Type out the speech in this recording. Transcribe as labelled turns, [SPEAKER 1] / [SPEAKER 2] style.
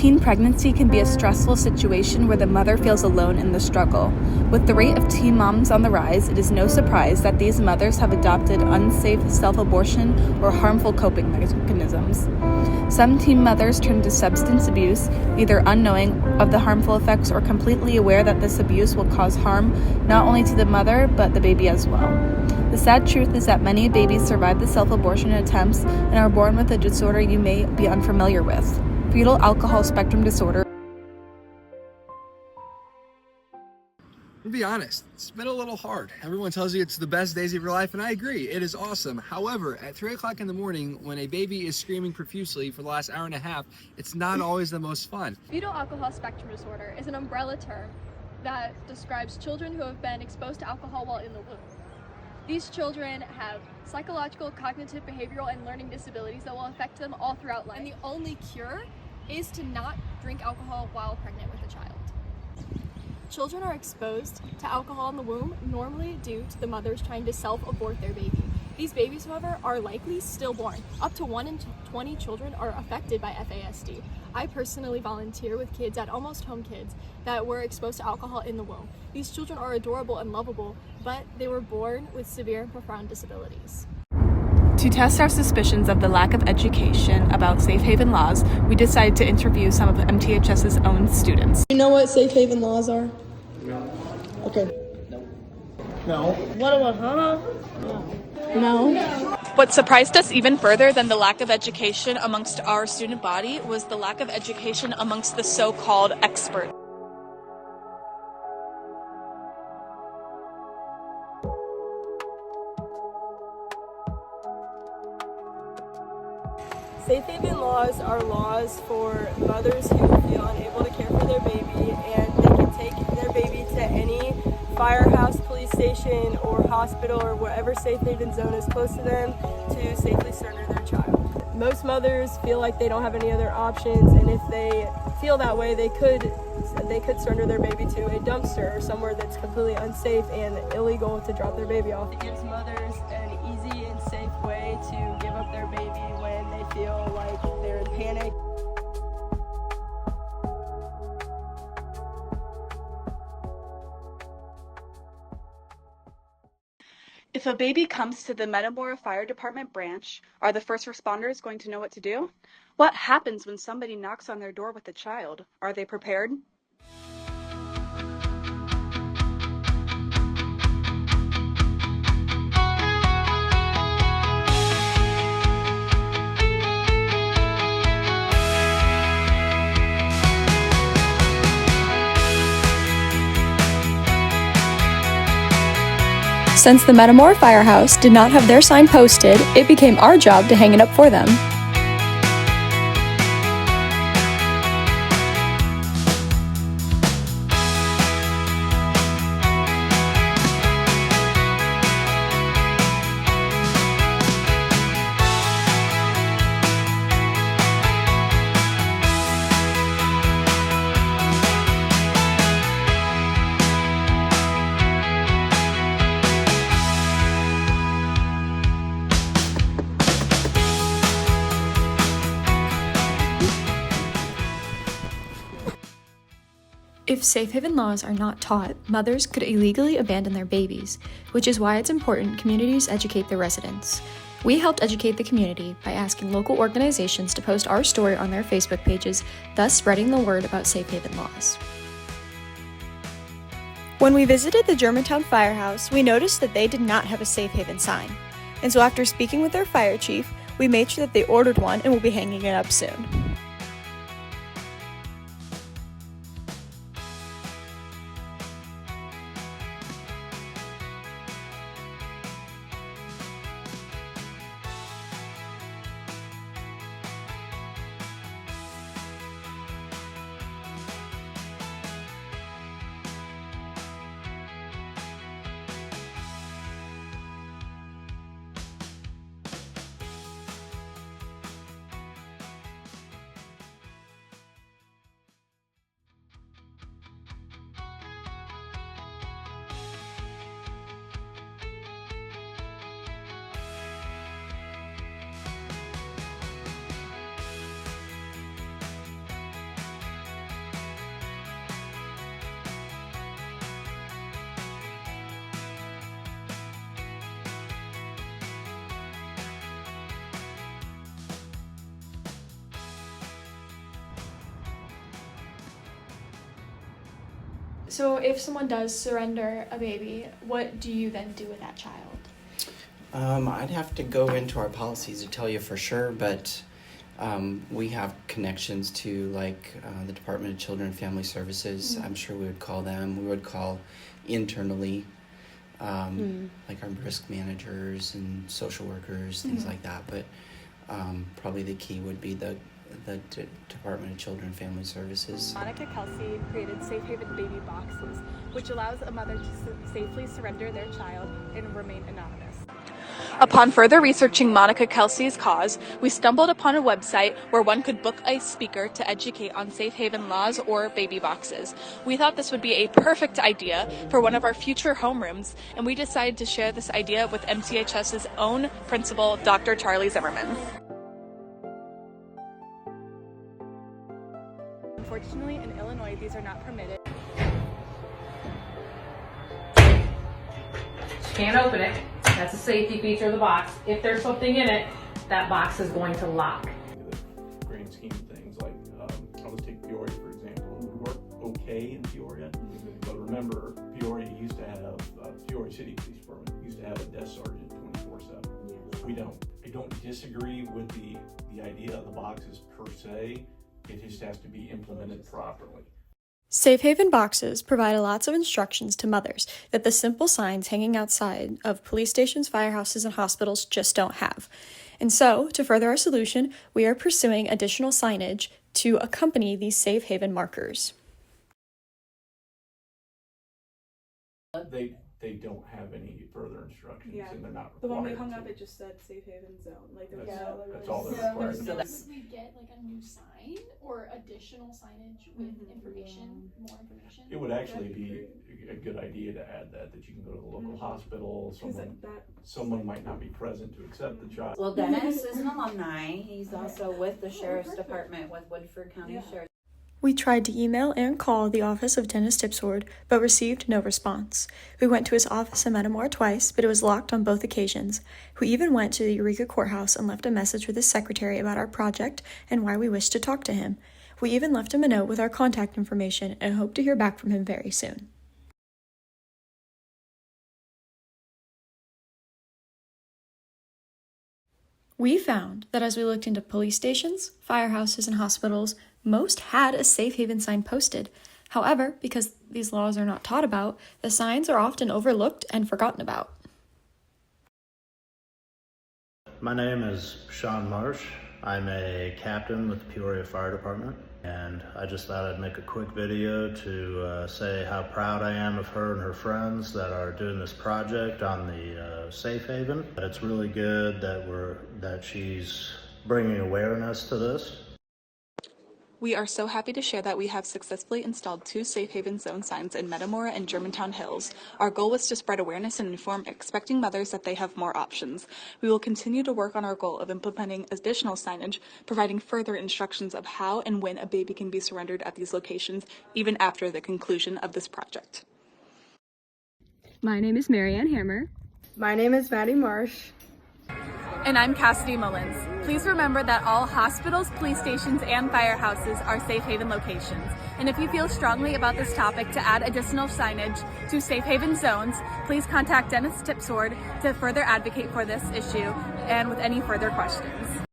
[SPEAKER 1] Teen pregnancy can be a stressful situation where the mother feels alone in the struggle. With the rate of teen moms on the rise, it is no surprise that these mothers have adopted unsafe self-abortion or harmful coping mechanisms. Some teen mothers turn to substance abuse, either unknowing of the harmful effects or completely aware that this abuse will cause harm not only to the mother, but the baby as well. The sad truth is that many babies survive the self-abortion attempts and are born with a disorder you may be unfamiliar with. Fetal alcohol spectrum disorder.
[SPEAKER 2] To be honest, it's been a little hard. Everyone tells you it's the best days of your life, and I agree, it is awesome. However, at 3 o'clock in the morning, when a baby is screaming profusely for the last hour and a half, it's not always the most fun.
[SPEAKER 3] Fetal alcohol spectrum disorder is an umbrella term that describes children who have been exposed to alcohol while in the womb. These children have psychological, cognitive, behavioral, and learning disabilities that will affect them all throughout life. And the only cure is to not drink alcohol while pregnant with a child. Children are exposed to alcohol in the womb normally due to the mothers trying to self-abort their baby. These babies, however, are likely stillborn. Up to 1 in 20 children are affected by FASD. I personally volunteer with kids at Almost Home Kids that were exposed to alcohol in the womb. These children are adorable and lovable, but they were born with severe and profound disabilities.
[SPEAKER 1] To test our suspicions of the lack of education about safe haven laws, we decided to interview some of MTHS's own students.
[SPEAKER 4] You know what safe haven laws are? No. Okay. No. What about, No.
[SPEAKER 1] What surprised us even further than the lack of education amongst our student body was the lack of education amongst the so-called experts.
[SPEAKER 4] Safe haven laws are laws for mothers who feel unable to care for their baby, and they can take their baby to any firehouse, police station, or hospital, or whatever safe haven zone is close to them to safely surrender their child. Most mothers feel like they don't have any other options, and if they feel that way, they could surrender their baby to a dumpster or somewhere that's completely unsafe and illegal to drop their baby off. It gives mothers an easy and safe way to give up their baby when they feel like they're in panic.
[SPEAKER 1] If a baby comes to the Metamora Fire Department branch, are the first responders going to know what to do? What happens when somebody knocks on their door with a child? Are they prepared?
[SPEAKER 5] Since the Metamora Firehouse did not have their sign posted, it became our job to hang it up for them. If safe haven laws are not taught, mothers could illegally abandon their babies, which is why it's important communities educate their residents. We helped educate the community by asking local organizations to post our story on their Facebook pages, thus spreading the word about safe haven laws. When we visited the Germantown Firehouse, we noticed that they did not have a safe haven sign. And so after speaking with their fire chief, we made sure that they ordered one and will be hanging it up soon. So if someone does surrender a baby, what do you then do with that child?
[SPEAKER 6] I'd have to go into our policies to tell you for sure, but we have connections to the Department of Children and Family Services.
[SPEAKER 5] Mm-hmm.
[SPEAKER 6] I'm sure we would call them. We would call internally, like our risk managers and social workers, things like that. But probably the key would be the Department of Children and Family Services.
[SPEAKER 1] Monica Kelsey created Safe Haven baby boxes, which allows a mother to safely surrender their child and remain anonymous. Upon further researching Monica Kelsey's cause, we stumbled upon a website where one could book a speaker to educate on safe haven laws or baby boxes. We thought this would be a perfect idea for one of our future homerooms, and we decided to share this idea with MTHS's own principal, Dr. Charlie Zimmerman. Unfortunately, in Illinois, these are not permitted.
[SPEAKER 7] Can't open it. That's a safety feature of the box. If there's something in it, that box is going to lock.
[SPEAKER 8] The grand scheme of things, like I'll just take Peoria for example. We work okay in Peoria, but remember, Peoria used to have Peoria City Police Department used to have a desk sergeant 24/7. We don't. I don't disagree with the idea of the boxes per se. It just has to be implemented properly.
[SPEAKER 5] Safe Haven boxes provide lots of instructions to mothers that the simple signs hanging outside of police stations, firehouses, and hospitals just don't have. And so, to further our solution, we are pursuing additional signage to accompany these Safe Haven markers.
[SPEAKER 8] They don't have any further instructions, and they're not required.
[SPEAKER 4] The one we hung
[SPEAKER 8] to.
[SPEAKER 4] up, it just said Safe Haven Zone. Like there was
[SPEAKER 8] That's all they're required to do.
[SPEAKER 9] Would we get like a new sign or additional signage with information, more information?
[SPEAKER 8] It would actually be a good idea to add that you can go to the local hospital. Someone might not be present to accept the child.
[SPEAKER 10] Well, Dennis is an alumni. He's also with the Sheriff's Department with Woodford County Sheriff.
[SPEAKER 5] We tried to email and call the office of Dennis Tipsword, but received no response. We went to his office in Metamora twice, but it was locked on both occasions. We even went to the Eureka Courthouse and left a message with his secretary about our project and why we wished to talk to him. We even left him a note with our contact information and hope to hear back from him very soon. We found that as we looked into police stations, firehouses, and hospitals, most had a Safe Haven sign posted. However, because these laws are not taught about, the signs are often overlooked and forgotten about.
[SPEAKER 11] My name is Sean Marsh. I'm a captain with the Peoria Fire Department, and I just thought I'd make a quick video to say how proud I am of her and her friends that are doing this project on the Safe Haven. It's really good that she's bringing awareness to this.
[SPEAKER 1] We are so happy to share that we have successfully installed 2 Safe Haven Zone signs in Metamora and Germantown Hills. Our goal was to spread awareness and inform expecting mothers that they have more options. We will continue to work on our goal of implementing additional signage, providing further instructions of how and when a baby can be surrendered at these locations, even after the conclusion of this project.
[SPEAKER 12] My name is Marianne Hammar.
[SPEAKER 4] My name is Madi Marsh.
[SPEAKER 1] And I'm Kassidy Mullins. Please remember that all hospitals, police stations, and firehouses are Safe Haven locations. And if you feel strongly about this topic to add additional signage to Safe Haven zones, please contact Dennis Tipsword to further advocate for this issue and with any further questions.